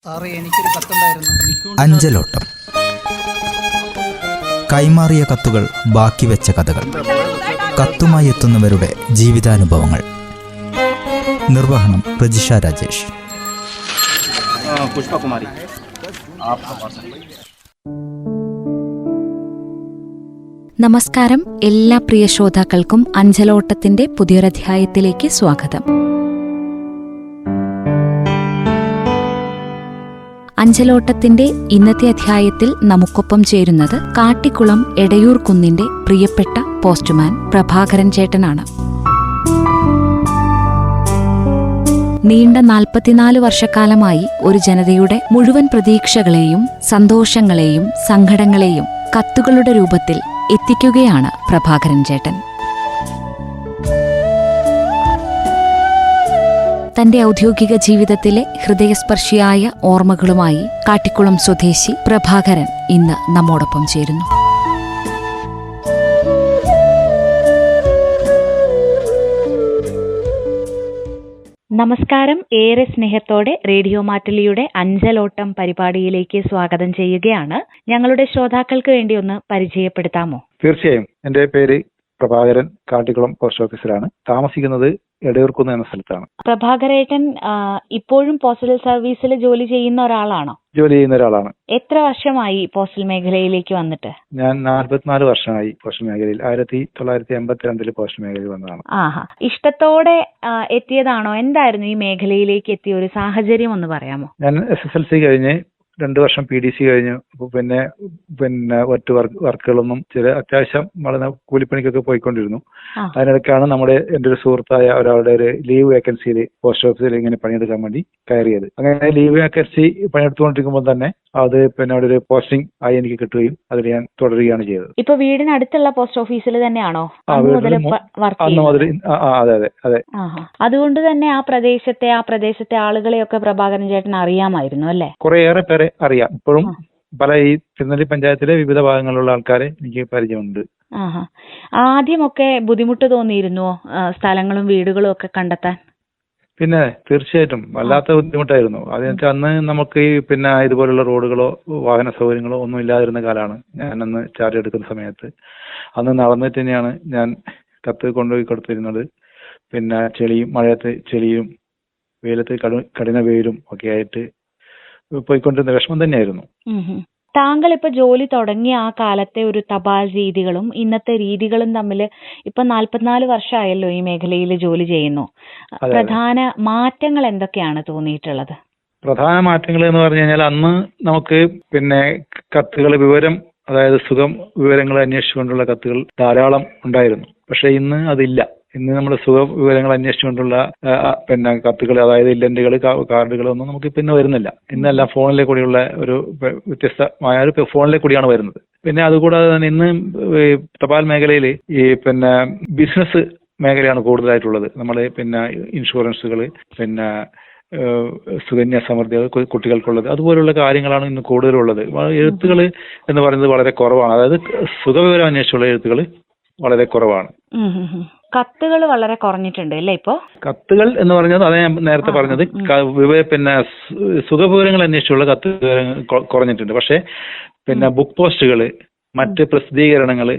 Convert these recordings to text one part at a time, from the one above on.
സാറേ, എനിക്കൊരു കത്തുണ്ടായിരുന്നു. അഞ്ചലോട്ടം. കൈമാറിയ കത്തുകൾ, ബാക്കി വെച്ച കഥകൾ, കത്തുമായി എത്തുന്നവരുടെ ജീവിതാനുഭവങ്ങൾ. നിർവഹണം പ്രജിഷ രാജേഷ്. പുഷ്പകുമാരി. നമസ്കാരം. എല്ലാ പ്രിയ ശ്രോതാക്കൾക്കും അഞ്ചലോട്ടത്തിന്റെ പുതിയൊരധ്യായത്തിലേക്ക് സ്വാഗതം. അഞ്ചലോട്ടത്തിന്റെ ഇന്നത്തെ അധ്യായത്തിൽ നമുക്കൊപ്പം ചേരുന്നത് കാട്ടിക്കുളം എടയൂർ കുന്നിന്റെ പ്രിയപ്പെട്ട പോസ്റ്റ്മാൻ പ്രഭാകരൻ ചേട്ടനാണ്. നീണ്ട 44 വർഷക്കാലമായി ഒരു ജനതയുടെ മുഴുവൻ പ്രതീക്ഷകളെയും സന്തോഷങ്ങളെയും സങ്കടങ്ങളെയും കത്തുകളുടെ രൂപത്തിൽ എത്തിക്കുകയാണ് പ്രഭാകരൻ ചേട്ടൻ. തന്റെ ഔദ്യോഗിക ജീവിതത്തിലെ ഹൃദയസ്പർശിയായ ഓർമ്മകളുമായി കാട്ടിക്കുളം സ്വദേശി പ്രഭാകരൻ ഇന്ന് നമ്മോടൊപ്പം ചേരുന്നു. നമസ്കാരം. ഏറെ സ്നേഹത്തോടെ റേഡിയോ മാറ്റുലിയുടെ അഞ്ചലോട്ടം പരിപാടിയിലേക്ക് സ്വാഗതം ചെയ്യുകയാണ്. ഞങ്ങളുടെ ശ്രോതാക്കൾക്ക് വേണ്ടി ഒന്ന് പരിചയപ്പെടുത്താമോ? തീർച്ചയായും. എന്റെ പേര് പ്രഭാകരൻ. കാട്ടിക്കുളം പോസ്റ്റ് ഓഫീസിലാണ് താമസിക്കുന്നത്. എടയൂർക്കുന്ന് എന്ന സ്ഥലത്താണ്. പ്രഭാകരേട്ടൻ ഇപ്പോഴും പോസ്റ്റൽ സർവീസിൽ ജോലി ചെയ്യുന്ന ഒരാളാണോ? ജോലി ചെയ്യുന്ന ഒരാളാണ്. എത്ര വർഷമായി പോസ്റ്റൽ മേഖലയിലേക്ക് വന്നിട്ട്? ഞാൻ 44 വർഷമായി പോസ്റ്റൽ മേഖലയിൽ. 1982 പോസ്റ്റൽ മേഖലയിൽ വന്നതാണ്. ആഹാ. ഇഷ്ടത്തോടെ എത്തിയതാണോ? എന്തായിരുന്നു ഈ മേഖലയിലേക്ക് എത്തിയ ഒരു സാഹചര്യം ഒന്ന് പറയാമോ? ഞാൻ SSLC കഴിഞ്ഞ് 2 വർഷം PDC കഴിഞ്ഞു. പിന്നെ ഒറ്റ വർക്കുകളൊന്നും ചില അത്യാവശ്യം വളരെ കൂലിപ്പണിക്കൊക്കെ പോയിക്കൊണ്ടിരുന്നു. അതിനിടയ്ക്കാണ് എന്റെ ഒരു സുഹൃത്തായ ഒരാളുടെ ഒരു ലീവ് വേക്കൻസിയിൽ പോസ്റ്റ് ഓഫീസിൽ ഇങ്ങനെ പണിയെടുക്കാൻ വേണ്ടി കയറിയത്. അങ്ങനെ ലീവ് വേക്കൻസി പണിയെടുത്തുകൊണ്ടിരിക്കുമ്പോൾ തന്നെ അത് അവിടെ ഒരു പോസ്റ്റിംഗ് ആയി എനിക്ക് കിട്ടുകയും അതിൽ ഞാൻ തുടരുകയാണ് ചെയ്തത്. ഇപ്പൊ വീടിനടുത്തുള്ള പോസ്റ്റ് ഓഫീസിൽ തന്നെയാണോ? അതെ അതെ അതെ. അതുകൊണ്ട് തന്നെ ആ പ്രദേശത്തെ ആളുകളെയൊക്കെ പ്രഭാകരൻ ചേട്ടൻ അറിയാമായിരുന്നു അല്ലേ? കുറേയേറെ പേരെ അറിയാം. ഇപ്പോഴും പല ഈ തിരുനെല്ലി പഞ്ചായത്തിലെ വിവിധ ഭാഗങ്ങളിലുള്ള ആൾക്കാരെ എനിക്ക് പരിചയമുണ്ട്. ആദ്യമൊക്കെ ബുദ്ധിമുട്ട് തോന്നിയിരുന്നോ സ്ഥലങ്ങളും വീടുകളും ഒക്കെ കണ്ടെത്താൻ? പിന്നെ തീർച്ചയായിട്ടും വല്ലാത്ത ബുദ്ധിമുട്ടായിരുന്നു. അതെന്ന് അന്ന് നമുക്ക് ഇതുപോലുള്ള റോഡുകളോ വാഹന സൗകര്യങ്ങളോ ഒന്നും ഇല്ലാതിരുന്ന കാലമാണ്. ഞാനന്ന് ചാർജ് എടുക്കുന്ന സമയത്ത് അന്ന് നടന്നിട്ട് തന്നെയാണ് ഞാൻ കത്ത് കൊണ്ടുപോയി കൊടുത്തിരുന്നത്. മഴയത്ത് ചെളിയും വെയിലത്ത് കഠിന വെയിലും ഒക്കെ ആയിട്ട് പോയിക്കൊണ്ടിരുന്ന വിഷമം തന്നെയായിരുന്നു. താങ്കൾ ഇപ്പൊ ജോലി തുടങ്ങിയ ആ കാലത്തെ ഒരു തപാൽ രീതികളും ഇന്നത്തെ രീതികളും തമ്മിൽ ഇപ്പൊ 44 വർഷമായല്ലോ ഈ മേഖലയിൽ ജോലി ചെയ്യുന്നു. പ്രധാന മാറ്റങ്ങൾ എന്തൊക്കെയാണ് തോന്നിയിട്ടുള്ളത്? പ്രധാന മാറ്റങ്ങൾ എന്ന് പറഞ്ഞു കഴിഞ്ഞാൽ അന്ന് നമുക്ക് കത്തുകൾ അതായത് വിവരങ്ങൾ അന്വേഷിച്ചുകൊണ്ടുള്ള കത്തുകൾ ധാരാളം ഉണ്ടായിരുന്നു. പക്ഷെ ഇന്ന് അതില്ല. ഇന്ന് നമ്മുടെ വിവരങ്ങൾ അന്വേഷിച്ചുകൊണ്ടുള്ള കത്തുകൾ, അതായത് ഇല്ലന്റുകൾ, കാർഡുകളൊന്നും നമുക്ക് പിന്നെ വരുന്നില്ല. ഇന്നെല്ലാം ഫോണിലെ കൂടിയുള്ള ഒരു വ്യത്യസ്തമായ ഒരു ഫോണിലെ കൂടിയാണ് വരുന്നത്. പിന്നെ അതുകൂടാതെ തന്നെ ഇന്ന് തപാൽ മേഖലയിൽ ബിസിനസ് മേഖലയാണ് കൂടുതലായിട്ടുള്ളത്. നമ്മൾ ഇൻഷുറൻസുകൾ, സുകന്യ സമൃദ്ധി കുട്ടികൾക്കുള്ളത്, അതുപോലുള്ള കാര്യങ്ങളാണ് ഇന്ന് കൂടുതലുള്ളത്. എഴുത്തുകൾ എന്ന് പറയുന്നത് വളരെ കുറവാണ്. അതായത് സുഖവിവരം അന്വേഷിച്ചുള്ള എഴുത്തുകൾ വളരെ കുറവാണ്. കത്തുകൾ വളരെ കുറഞ്ഞിട്ടുണ്ട് അല്ലേ ഇപ്പോ? കത്തുകൾ എന്ന് പറഞ്ഞത് അതാ ഞാൻ നേരത്തെ പറഞ്ഞത്. സുഖവിവരങ്ങൾ അന്വേഷിച്ചുള്ള കത്ത് കുറഞ്ഞിട്ടുണ്ട്. പക്ഷെ ബുക്ക് പോസ്റ്റുകൾ, മറ്റ് പ്രസിദ്ധീകരണങ്ങൾ,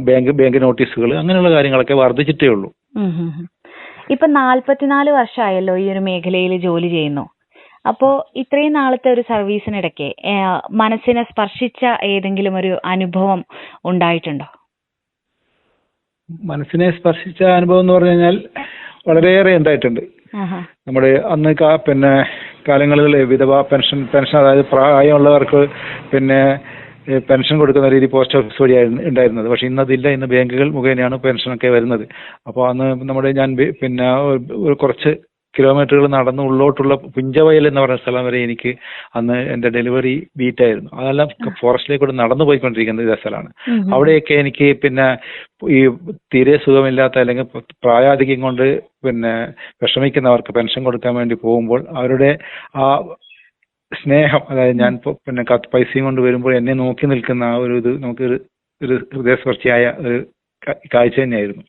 ബാങ്ക് നോട്ടീസുകൾ, അങ്ങനെയുള്ള കാര്യങ്ങളൊക്കെ വർദ്ധിച്ചിട്ടേ ഉള്ളൂ. ഇപ്പൊ 44 വർഷമായല്ലോ ഈ ഒരു മേഖലയിൽ ജോലി ചെയ്യുന്നു. അപ്പോ ഇത്രയും നാളത്തെ ഒരു സർവീസിനിടയ്ക്ക് മനസ്സിനെ സ്പർശിച്ച ഏതെങ്കിലും ഒരു അനുഭവം ഉണ്ടായിട്ടുണ്ടോ? മനസ്സിനെ സ്പർശിച്ച അനുഭവം എന്ന് പറഞ്ഞു കഴിഞ്ഞാൽ വളരെയേറെ ഉണ്ടായിട്ടുണ്ട്. നമ്മുടെ അന്ന് കാലങ്ങളിൽ വിധവാ പെൻഷൻ, അതായത് പ്രായമുള്ളവർക്ക് പെൻഷൻ കൊടുക്കുന്ന രീതി പോസ്റ്റ് ഓഫീസ് വഴിയായിരുന്നു ഉണ്ടായിരുന്നത്. പക്ഷെ ഇന്നതില്ല. ഇന്ന് ബാങ്കുകൾ മുഖേനയാണ് പെൻഷനൊക്കെ വരുന്നത്. അപ്പോൾ അന്ന് ഞാൻ കുറച്ച് കിലോമീറ്ററുകൾ നടന്ന് ഉള്ളോട്ടുള്ള പുഞ്ചവയൽ എന്ന് പറയുന്ന സ്ഥലം വരെ എനിക്ക് അന്ന് എന്റെ ഡെലിവറി ബീറ്റായിരുന്നു. അതെല്ലാം ഫോറസ്റ്റിലേക്കൂടെ നടന്നു പോയിക്കൊണ്ടിരിക്കുന്ന സ്ഥലമാണ്. അവിടെയൊക്കെ എനിക്ക് ഈ തീരെ സുഖമില്ലാത്ത അല്ലെങ്കിൽ പ്രായാധിക്യം കൊണ്ട് വിഷമിക്കുന്നവർക്ക് പെൻഷൻ കൊടുക്കാൻ വേണ്ടി പോകുമ്പോൾ അവരുടെ ആ സ്നേഹം, അതായത് ഞാൻ പൈസയും കൊണ്ട് വരുമ്പോൾ എന്നെ നോക്കി നിൽക്കുന്ന ആ ഒരു ഇത് നമുക്കൊരു ഹൃദയസ്പർശിയായ ഒരു കാഴ്ച തന്നെയായിരുന്നു.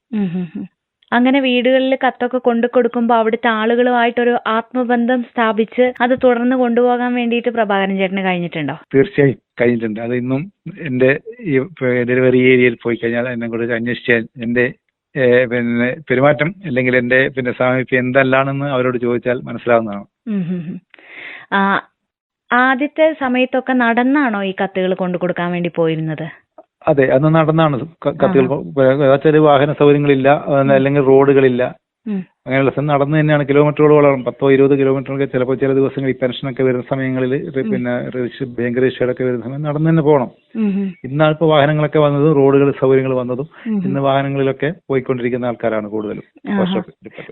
അങ്ങനെ വീടുകളിൽ കത്തൊക്കെ കൊണ്ടു കൊടുക്കുമ്പോൾ അവിടുത്തെ ആളുകളുമായിട്ടൊരു ആത്മബന്ധം സ്ഥാപിച്ച് അത് തുടർന്ന് കൊണ്ടുപോകാൻ വേണ്ടിയിട്ട് പ്രഭാകരൻ ചേട്ടന് കഴിഞ്ഞിട്ടുണ്ടോ? തീർച്ചയായും കഴിഞ്ഞിട്ടുണ്ട്. അത് ഇന്നും എന്റെ ഈ ഡെലിവറി ഏരിയയിൽ പോയി കഴിഞ്ഞാൽ എന്നെ കുറിച്ച് അന്വേഷിച്ചാൽ എന്റെ പിന്നെ പെരുമാറ്റം അല്ലെങ്കിൽ എന്റെ പിന്നെ സാമീപ്യം എന്തെല്ലാണെന്ന് അവരോട് ചോദിച്ചാൽ മനസ്സിലാവുന്നതാണ്. ആദ്യത്തെ സമയത്തൊക്കെ നടന്നാണോ ഈ കത്തുകൾ കൊണ്ടു കൊടുക്കാൻ വേണ്ടി പോയിരുന്നത്? അതെ, അന്ന് നടന്നാണ് കത്തുകൾ. ചില വാഹന സൗകര്യങ്ങളില്ല, അല്ലെങ്കിൽ റോഡുകളില്ല, അങ്ങനെയുള്ള സ്ഥലം നടന്നു തന്നെയാണ് കിലോമീറ്ററുകളോളം 10-20 കിലോമീറ്ററൊക്കെ ചിലപ്പോൾ ചില ദിവസങ്ങൾ ഈ പെൻഷനൊക്കെ വരുന്ന സമയങ്ങളിൽ പിന്നെ ബാങ്ക് രജിസ്റ്റേർഡൊക്കെ വരുന്ന സമയം നടന്നു തന്നെ പോകണം. ഇന്നാണ് ഇപ്പോൾ വാഹനങ്ങളൊക്കെ വന്നതും റോഡുകൾ സൗകര്യങ്ങൾ വന്നതും ഇന്ന് വാഹനങ്ങളിലൊക്കെ പോയിക്കൊണ്ടിരിക്കുന്ന ആൾക്കാരാണ് കൂടുതലും.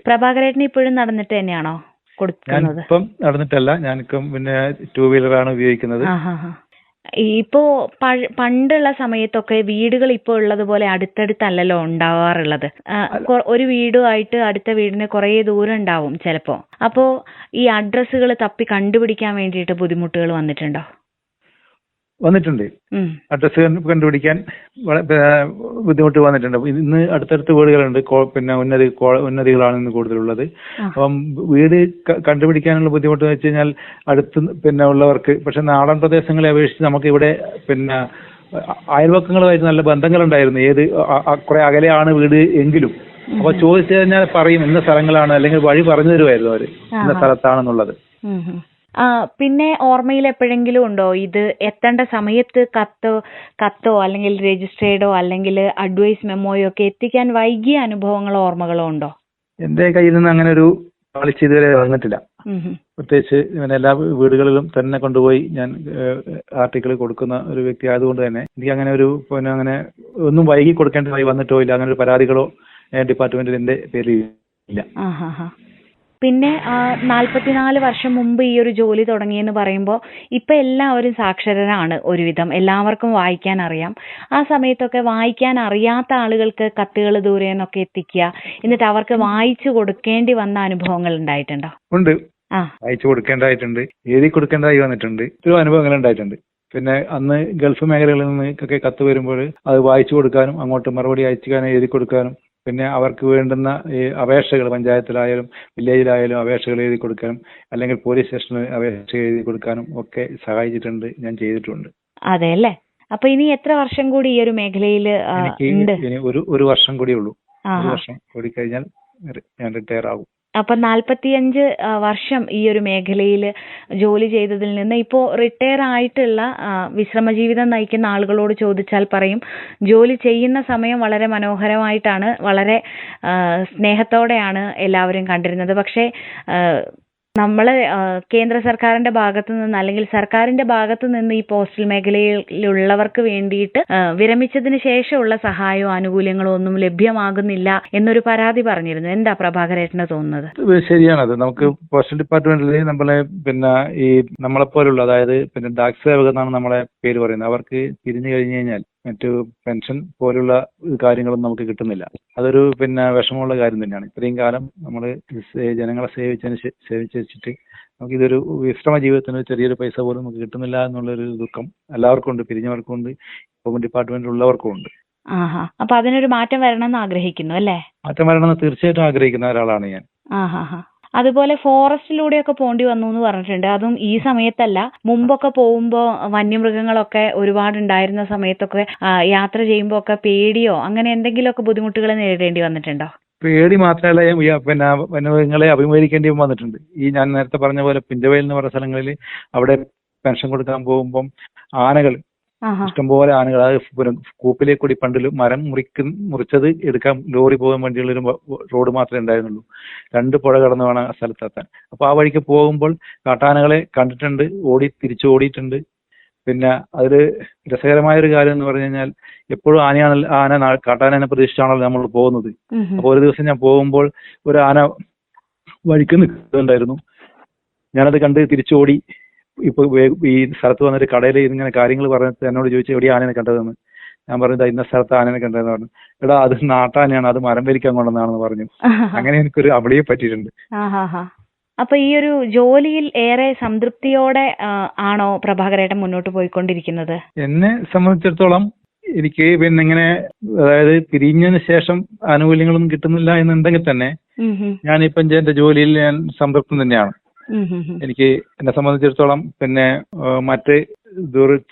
പ്രഭാകരേട്ടൻ ഇപ്പോഴും നടന്നിട്ട് തന്നെയാണോ കൊടുക്കുന്നത്? ഞാനിപ്പം നടന്നിട്ടല്ല, ഞാനിപ്പം പിന്നെ 2 വീലറാണ് ഉപയോഗിക്കുന്നത്. ഇപ്പോ പണ്ടുള്ള സമയത്തൊക്കെ വീടുകൾ ഇപ്പോൾ ഉള്ളതുപോലെ അടുത്തടുത്തല്ലല്ലോ ഉണ്ടാവാറുള്ളത്. ഒരു വീടുമായിട്ട് അടുത്ത വീടിന് കുറേ ദൂരം ഉണ്ടാവും ചിലപ്പോ. അപ്പോ ഈ അഡ്രസ്സുകൾ തപ്പി കണ്ടുപിടിക്കാൻ വേണ്ടിയിട്ട് ബുദ്ധിമുട്ടുകൾ വന്നിട്ടുണ്ടോ? വന്നിട്ടുണ്ട്. അഡ്രസ് കണ്ടുപിടിക്കാൻ ബുദ്ധിമുട്ട് വന്നിട്ടുണ്ട്. ഇന്ന് അടുത്തടുത്ത് വീടുകളുണ്ട്, പിന്നെ ഉന്നതികളാണ് ഇന്ന് കൂടുതലുള്ളത്. അപ്പം വീട് കണ്ടുപിടിക്കാനുള്ള ബുദ്ധിമുട്ട് എന്ന് വെച്ച് കഴിഞ്ഞാൽ അടുത്ത് പിന്നെ ഉള്ളവർക്ക്, പക്ഷെ നാടൻ പ്രദേശങ്ങളെ അപേക്ഷിച്ച് നമുക്ക് ഇവിടെ പിന്നെ അയൽവക്കങ്ങളുമായിട്ട് നല്ല ബന്ധങ്ങളുണ്ടായിരുന്നു. കുറെ അകലെയാണ് വീട് എങ്കിലും അപ്പൊ ചോദിച്ചു കഴിഞ്ഞാൽ പറയും ഇന്ന സ്ഥലങ്ങളാണ്, അല്ലെങ്കിൽ വഴി പറഞ്ഞു തരുമായിരുന്നു അവര് ഇന്ന സ്ഥലത്താണെന്നുള്ളത്. പിന്നെ ഓർമ്മയിൽ എപ്പോഴെങ്കിലും ഉണ്ടോ ഇത് എത്തേണ്ട സമയത്ത് കത്തോ അല്ലെങ്കിൽ രജിസ്റ്റേർഡോ അല്ലെങ്കിൽ അഡ്വൈസ് മെമ്മോയോ ഒക്കെ എത്തിക്കാൻ വൈകിയ അനുഭവങ്ങളോ ഓർമ്മകളോ ഉണ്ടോ? എന്റെ കയ്യിൽ നിന്ന് അങ്ങനെ ഒരു പാളിച്ച് ഇതുവരെ വന്നിട്ടില്ല. പ്രത്യേകിച്ച് എല്ലാ വീടുകളിലും തന്നെ കൊണ്ടുപോയി ഞാൻ ആർട്ടിക്കിൾ കൊടുക്കുന്ന ഒരു വ്യക്തി ആയതുകൊണ്ട് തന്നെ എനിക്ക് അങ്ങനെ ഒരു പിന്നെ അങ്ങനെ ഒന്നും വൈകി കൊടുക്കേണ്ടതായി വന്നിട്ടോ ഇല്ല. അങ്ങനെ ഒരു പരാതികളോ ഡിപ്പാർട്ട്മെന്റിൽ എന്റെ പേരിൽ ഇല്ല. പിന്നെ 44 വർഷം മുമ്പ് ഈ ഒരു ജോലി തുടങ്ങിയെന്ന് പറയുമ്പോൾ ഇപ്പൊ എല്ലാവരും സാക്ഷരരാണ്, ഒരുവിധം എല്ലാവർക്കും വായിക്കാൻ അറിയാം. ആ സമയത്തൊക്കെ വായിക്കാൻ അറിയാത്ത ആളുകൾക്ക് കത്തുകൾ ദൂരെ നിന്നൊക്കെ എത്തിക്കുക, എന്നിട്ട് അവർക്ക് വായിച്ചു കൊടുക്കേണ്ടി വന്ന അനുഭവങ്ങൾ ഉണ്ടായിട്ടുണ്ടോ? ഉണ്ട്, വായിച്ചു കൊടുക്കേണ്ടതായിട്ടുണ്ട്, എഴുതി കൊടുക്കേണ്ടതായി വന്നിട്ടുണ്ട്, ഒരു അനുഭവങ്ങൾ ഉണ്ടായിട്ടുണ്ട്. പിന്നെ അന്ന് ഗൾഫ് മേഖലകളിൽ നിന്നൊക്കെ കത്ത് വരുമ്പോൾ അത് വായിച്ചു കൊടുക്കാനും അങ്ങോട്ട് മറുപടി അയച്ചാനും എഴുതി കൊടുക്കാനും, പിന്നെ അവർക്ക് വേണ്ടുന്ന ഈ അപേക്ഷകൾ പഞ്ചായത്തിലായാലും വില്ലേജിലായാലും അപേക്ഷകൾ എഴുതി കൊടുക്കാനും അല്ലെങ്കിൽ പോലീസ് സ്റ്റേഷനിൽ അപേക്ഷ എഴുതി കൊടുക്കാനും ഒക്കെ സഹായിച്ചിട്ടുണ്ട്, ഞാൻ ചെയ്തിട്ടുണ്ട്. അതെ അല്ലേ? അപ്പൊ ഇനി എത്ര വർഷം കൂടി ഈ ഒരു മേഖലയിൽ ഉണ്ട്? ഇനി ഒരു വർഷം കൂടിയേ ഉള്ളൂ. ഒരു വർഷം കൂടി കഴിഞ്ഞാൽ ഞാൻ റിട്ടയർ ആകും. അപ്പൊ 45 വർഷം ഈ ഒരു മേഖലയിൽ ജോലി ചെയ്തതിൽ നിന്ന് ഇപ്പോ റിട്ടയർ ആയിട്ടുള്ള വിശ്രമ ജീവിതം നയിക്കുന്ന ആളുകളോട് ചോദിച്ചാൽ പറയും ജോലി ചെയ്യുന്ന സമയം വളരെ മനോഹരമായിട്ടാണ്, വളരെ സ്നേഹത്തോടെയാണ് എല്ലാവരും കണ്ടിരുന്നത്. പക്ഷേ നമ്മള് കേന്ദ്ര സർക്കാരിന്റെ ഭാഗത്തു നിന്ന് അല്ലെങ്കിൽ സർക്കാരിന്റെ ഭാഗത്തു നിന്ന് ഈ പോസ്റ്റൽ മേഖലയിലുള്ളവർക്ക് വേണ്ടിയിട്ട് വിരമിച്ചതിന് ശേഷമുള്ള സഹായമോ ആനുകൂല്യങ്ങളോ ഒന്നും ലഭ്യമാകുന്നില്ല എന്നൊരു പരാതി പറഞ്ഞിരുന്നു. എന്താ പ്രഭാകരേട്ടന് തോന്നുന്നത്? ശരിയാണത്. നമുക്ക് പോസ്റ്റൽ ഡിപ്പാർട്ട്മെന്റിൽ നമ്മളെ പിന്നെ ഈ നമ്മളെപ്പോലുള്ള, അതായത് പിന്നെ ഡാക് സേവകർ എന്നാണ് നമ്മളെ പേര് പറയുന്നത്, അവർക്ക് തിരിഞ്ഞു കഴിഞ്ഞു കഴിഞ്ഞാൽ മറ്റു പെൻഷൻ പോലുള്ള കാര്യങ്ങളൊന്നും നമുക്ക് കിട്ടുന്നില്ല. അതൊരു പിന്നെ വിഷമമുള്ള കാര്യം തന്നെയാണ്. ഇത്രയും കാലം നമ്മൾ ജനങ്ങളെ സേവിച്ച് വെച്ചിട്ട് നമുക്ക് ഇതൊരു വിശ്രമ ജീവിതത്തിന് ചെറിയൊരു പൈസ പോലും നമുക്ക് കിട്ടുന്നില്ല എന്നുള്ളൊരു ദുഃഖം എല്ലാവർക്കും ഉണ്ട്, പിരിഞ്ഞവർക്കും ഉണ്ട്, ഇപ്പം ഡിപ്പാർട്ട്മെന്റിലുള്ളവർക്കും ഉണ്ട്. അപ്പൊ അതിനൊരു മാറ്റം വരണമെന്ന് ആഗ്രഹിക്കുന്നു അല്ലേ? മാറ്റം വരണമെന്ന് തീർച്ചയായിട്ടും ആഗ്രഹിക്കുന്ന ഒരാളാണ് ഞാൻ. അതുപോലെ ഫോറസ്റ്റിലൂടെയൊക്കെ പോണ്ടി വന്നു എന്ന് പറഞ്ഞിട്ടുണ്ട്. അതും ഈ സമയത്തല്ല, മുമ്പൊക്കെ പോകുമ്പോ വന്യമൃഗങ്ങളൊക്കെ ഒരുപാട് ഉണ്ടായിരുന്ന സമയത്തൊക്കെ യാത്ര ചെയ്യുമ്പോ ഒക്കെ പേടിയോ അങ്ങനെ എന്തെങ്കിലുമൊക്കെ ബുദ്ധിമുട്ടുകൾ നേരിടേണ്ടി വന്നിട്ടുണ്ടോ? പേടി മാത്രമല്ല, പിന്നെ വന്യമൃഗങ്ങളെ അഭിമുഖീകരിക്കേണ്ടി വന്നിട്ടുണ്ട്. ഈ ഞാൻ നേരത്തെ പറഞ്ഞ പോലെ പിഞ്ചവയൽ എന്ന് പറഞ്ഞ സ്ഥലങ്ങളിൽ അവിടെ പെൻഷൻ കൊടുക്കാൻ പോകുമ്പം ആനകൾ, ഇഷ്ടംപോലെ ആനകൾ, അത് കൂപ്പിലേക്ക് കൂടി പണ്ടിൽ മരം മുറിച്ചത് എടുക്കാൻ ലോറി പോകാൻ വേണ്ടിയുള്ളൊരു റോഡ് മാത്രമേ ഉണ്ടായിരുന്നുള്ളൂ. 2 പുഴ കടന്നു വേണം ആ സ്ഥലത്തെത്താൻ. അപ്പൊ ആ വഴിക്ക് പോകുമ്പോൾ കാട്ടാനകളെ കണ്ടിട്ടുണ്ട്, തിരിച്ചു ഓടിയിട്ടുണ്ട്. പിന്നെ അതൊരു രസകരമായ ഒരു കാര്യം എന്ന് പറഞ്ഞു കഴിഞ്ഞാൽ എപ്പോഴും കാട്ടാനെ പ്രതീക്ഷിച്ചാണല്ലോ നമ്മൾ പോകുന്നത്. അപ്പൊ ഒരു ദിവസം ഞാൻ പോകുമ്പോൾ ഒരു ആന വഴിക്ക് നിൽക്കുന്നുണ്ടായിരുന്നു. ഞാനത് കണ്ട് തിരിച്ചോടി ഇപ്പൊ ഈ സ്ഥലത്ത് വന്നിട്ട് കടയിൽ ഇങ്ങനെ കാര്യങ്ങൾ പറഞ്ഞിട്ട് എന്നോട് ചോദിച്ചു എവിടെ ആനനെ കണ്ടതെന്ന്. ഞാൻ പറഞ്ഞത് ഇന്ന സ്ഥലത്ത് ആനനെ കണ്ടതെന്ന് പറഞ്ഞു. എടാ അത് നാട്ടാനയാണ്, അത് മരം വലിക്കാൻ കൊണ്ടെന്നാണെന്ന് പറഞ്ഞു. അങ്ങനെ എനിക്കൊരു അവളിയെ പറ്റിയിട്ടുണ്ട്. അപ്പൊ ഈ ഒരു ജോലിയിൽ ഏറെ സംതൃപ്തിയോടെ ആണോ പ്രഭാകരേട്ടൻ മുന്നോട്ട് പോയിക്കൊണ്ടിരിക്കുന്നത്? എന്നെ സംബന്ധിച്ചിടത്തോളം എനിക്ക് പിന്നെ ഇങ്ങനെ അതായത് പിരിഞ്ഞതിന് ശേഷം ആനുകൂല്യങ്ങളൊന്നും കിട്ടുന്നില്ല എന്നുണ്ടെങ്കിൽ തന്നെ ഞാനിപ്പം എന്റെ ജോലിയിൽ ഞാൻ സംതൃപ്തൻ തന്നെയാണ്. എനിക്ക് എന്നെ സംബന്ധിച്ചിടത്തോളം പിന്നെ മറ്റ്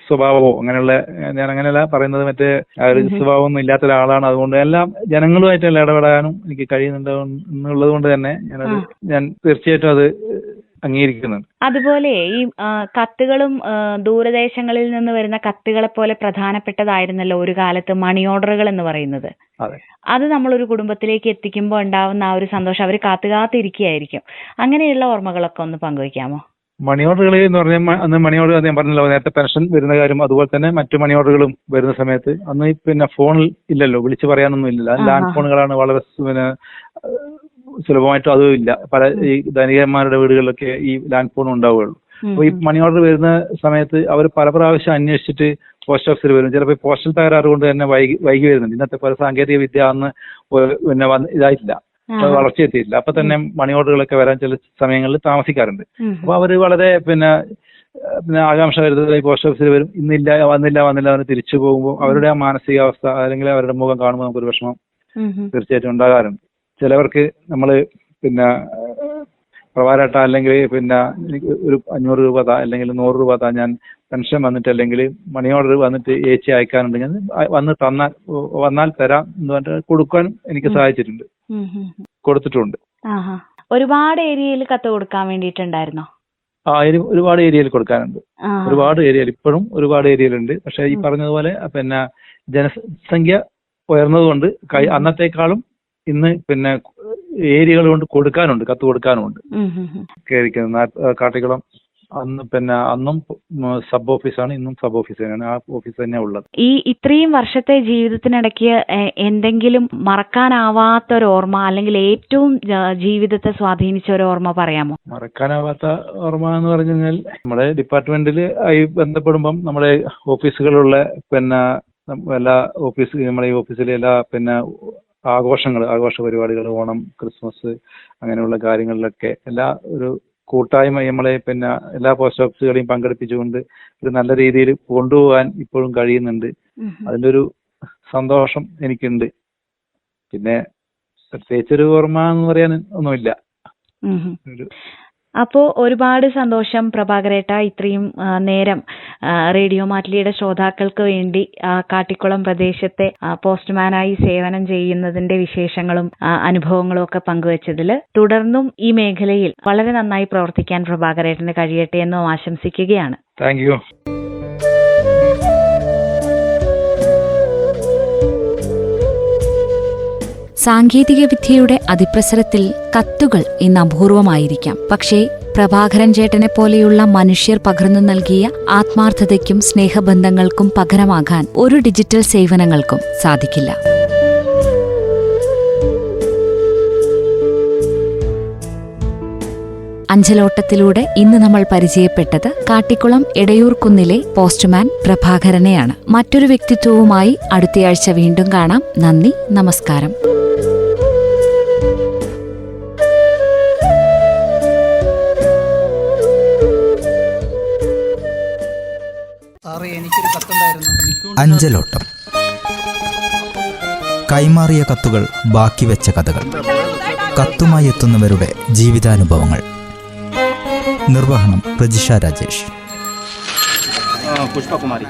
സ്വഭാവമോ അങ്ങനെയുള്ള, ഞാൻ അങ്ങനെയല്ല പറയുന്നത്, മറ്റേ ആ ഒരു സ്വഭാവമൊന്നും ഇല്ലാത്ത ഒരാളാണ്. അതുകൊണ്ട് എല്ലാം ജനങ്ങളുമായിട്ടെല്ലാം ഇടപെടാനും എനിക്ക് കഴിയുന്നുണ്ട് എന്നുള്ളത് കൊണ്ട് തന്നെ ഞാൻ തീർച്ചയായിട്ടും അത് അംഗീകരിക്കുന്നുണ്ട്. അതുപോലെ ഈ കത്തുകളും ദൂരദേശങ്ങളിൽ നിന്ന് വരുന്ന കത്തുകളെ പോലെ പ്രധാനപ്പെട്ടതായിരുന്നല്ലോ ഒരു കാലത്ത് മണി ഓർഡറുകൾ എന്ന് പറയുന്നത്. അത് നമ്മളൊരു കുടുംബത്തിലേക്ക് എത്തിക്കുമ്പോൾ ഉണ്ടാവുന്ന ആ ഒരു സന്തോഷം അവർ കാത്തിരിക്കുകയായിരിക്കും. അങ്ങനെയുള്ള ഓർമ്മകളൊക്കെ ഒന്ന് പങ്കുവയ്ക്കാമോ? മണി ഓർഡറുകൾ എന്ന് പറഞ്ഞാൽ അന്ന് മണി ഓർഡർ ഞാൻ പറഞ്ഞല്ലോ, നേരത്തെ പെൻഷൻ വരുന്ന കാര്യം, അതുപോലെ തന്നെ മറ്റു മണി ഓർഡറുകളും വരുന്ന സമയത്ത് അന്ന് പിന്നെ ഫോണിൽ ഇല്ലല്ലോ, വിളിച്ചു പറയാനൊന്നും ഇല്ലല്ലോ. ലാൻഡ് ഫോണുകളാണ് വളരെ പിന്നെ സുലഭമായിട്ടും അതും ഇല്ല. പല ഈ ധനികന്മാരുടെ വീടുകളിലൊക്കെ ഈ ലാൻഡ് ഫോൺ ഉണ്ടാവുകയുള്ളൂ. അപ്പൊ ഈ മണി ഓർഡർ വരുന്ന സമയത്ത് അവർ പല പ്രാവശ്യം അന്വേഷിച്ചിട്ട് പോസ്റ്റ് ഓഫീസിൽ വരും. ചിലപ്പോൾ പോസ്റ്റൽ തകരാറ് കൊണ്ട് തന്നെ വൈകി വരുന്നുണ്ട്. ഇന്നത്തെ പോലെ സാങ്കേതിക വിദ്യ അന്ന് പിന്നെ ഇതായിട്ടില്ല, വളർച്ചയെത്തിയിട്ടില്ല. അപ്പൊ തന്നെ മണി ഓർഡറുകളൊക്കെ വരാൻ ചില സമയങ്ങളിൽ താമസിക്കാറുണ്ട്. അപ്പൊ അവര് വളരെ പിന്നെ ആകാംക്ഷ കരുതുന്നത് പോസ്റ്റ് ഓഫീസിൽ വരും, ഇന്നില്ല വന്നില്ല അവന് തിരിച്ചു പോകുമ്പോൾ അവരുടെ ആ മാനസികാവസ്ഥ അല്ലെങ്കിൽ അവരുടെ മുഖം കാണുമ്പോൾ നമുക്കൊരു വിഷമം തീർച്ചയായിട്ടും ഉണ്ടാകാറുണ്ട്. ചിലവർക്ക് നമ്മള് പിന്നെ പ്രവാരട്ട അല്ലെങ്കിൽ പിന്നെ ഒരു 500 രൂപ അല്ലെങ്കിൽ 100 രൂപ ഞാൻ പെൻഷൻ വന്നിട്ട് അല്ലെങ്കിൽ മണി ഓർഡർ വന്നിട്ട് അയക്കാനുണ്ടെങ്കിൽ വന്നാൽ തരാം എന്ന് പറഞ്ഞിട്ട് കൊടുക്കാനും എനിക്ക് സാധിച്ചിട്ടുണ്ട്, കൊടുത്തിട്ടുണ്ട്. ഒരുപാട് ഏരിയയിൽ കത്ത് കൊടുക്കാൻ വേണ്ടിയിട്ടുണ്ടായിരുന്നോ? ഒരുപാട് ഏരിയയിൽ കൊടുക്കാനുണ്ട്. ഒരുപാട് ഏരിയയിൽ ഇപ്പോഴും ഒരുപാട് ഏരിയയിലുണ്ട്. പക്ഷെ ഈ പറഞ്ഞതുപോലെ പിന്നെ ജനസംഖ്യ ഉയർന്നതുകൊണ്ട് അന്നത്തെക്കാളും ഇന്ന് പിന്നെ ഏരിയകൾ കൊണ്ട് കൊടുക്കാനുണ്ട്, കത്ത് കൊടുക്കാനുണ്ട്. കാട്ടിക്കുളം അന്നും സബ് ഓഫീസാണ്, ഇന്നും സബ് ഓഫീസ് തന്നെയാണ്. ആ ഓഫീസ് തന്നെയാണ് ഉള്ളത്. ഈ ഇത്രയും വർഷത്തെ ജീവിതത്തിനിടയ്ക്ക് എന്തെങ്കിലും മറക്കാനാവാത്ത ഒരു ഓർമ്മ അല്ലെങ്കിൽ ഏറ്റവും ജീവിതത്തെ സ്വാധീനിച്ച ഒരു ഓർമ്മ പറയാമോ? മറക്കാനാവാത്ത ഓർമ്മ എന്ന് പറഞ്ഞു കഴിഞ്ഞാൽ നമ്മുടെ ഡിപ്പാർട്ട്മെന്റിൽ ആയി ബന്ധപ്പെടുമ്പം നമ്മുടെ ഓഫീസുകളുള്ള പിന്നെ എല്ലാ നമ്മുടെ ഈ ഓഫീസിലെ എല്ലാ പിന്നെ ആഘോഷ പരിപാടികൾ, ഓണം, ക്രിസ്മസ് അങ്ങനെയുള്ള കാര്യങ്ങളിലൊക്കെ എല്ലാ ഒരു കൂട്ടായ്മ നമ്മളെ പിന്നെ എല്ലാ പോസ്റ്റ് ഓഫീസുകളെയും പങ്കെടുപ്പിച്ചുകൊണ്ട് ഒരു നല്ല രീതിയിൽ കൊണ്ടുപോകാൻ ഇപ്പോഴും കഴിയുന്നുണ്ട്. അതിൻ്റെ ഒരു സന്തോഷം എനിക്കുണ്ട്. പിന്നെ പ്രത്യേകിച്ചൊരു ഓർമ്മ എന്ന് പറയാൻ ഒന്നുമില്ല. അപ്പോ ഒരുപാട് സന്തോഷം പ്രഭാകരേട്ട, ഇത്രയും നേരം റേഡിയോ മാറ്റിലിയുടെ ശ്രോതാക്കൾക്ക് വേണ്ടി കാട്ടിക്കുളം പ്രദേശത്തെ പോസ്റ്റ്മാനായി സേവനം ചെയ്യുന്നതിന്റെ വിശേഷങ്ങളും അനുഭവങ്ങളും ഒക്കെ പങ്കുവച്ചതിൽ തുടർന്നും ഈ മേഖലയിൽ വളരെ നന്നായി പ്രവർത്തിക്കാൻ പ്രഭാകരേട്ടന് കഴിയട്ടെ എന്നും ആശംസിക്കുകയാണ്. Thank you. സാങ്കേതിക വിദ്യയുടെ അതിപ്രസരത്തിൽ കത്തുകൾ ഇന്ന് അപൂർവമായിരിക്കാം. പക്ഷേ പ്രഭാകരൻ ചേട്ടനെ പോലെയുള്ള മനുഷ്യർ പകർന്നു നൽകിയ ആത്മാർത്ഥതയ്ക്കും സ്നേഹബന്ധങ്ങൾക്കും പകരമാകാൻ ഒരു ഡിജിറ്റൽ സേവനങ്ങൾക്കും സാധിക്കില്ല. അഞ്ചലോട്ടത്തിലൂടെ ഇന്ന് നമ്മൾ പരിചയപ്പെട്ടത് കാട്ടിക്കുളം എടയൂർക്കുന്നിലെ പോസ്റ്റ്മാൻ പ്രഭാകരനെയാണ്. മറ്റൊരു വ്യക്തിത്വവുമായി അടുത്തയാഴ്ച വീണ്ടും കാണാം. നന്ദി, നമസ്കാരം. അഞ്ചലോട്ടം. കൈമാറിയ കത്തുകൾ ബാക്കി വെച്ച കഥകൾ. കത്തുമായി എത്തുന്നവരുടെ ജീവിതാനുഭവങ്ങൾ. നിർവഹണം പ്രജിഷ രാജേഷ്. पुष्पा कुमारी.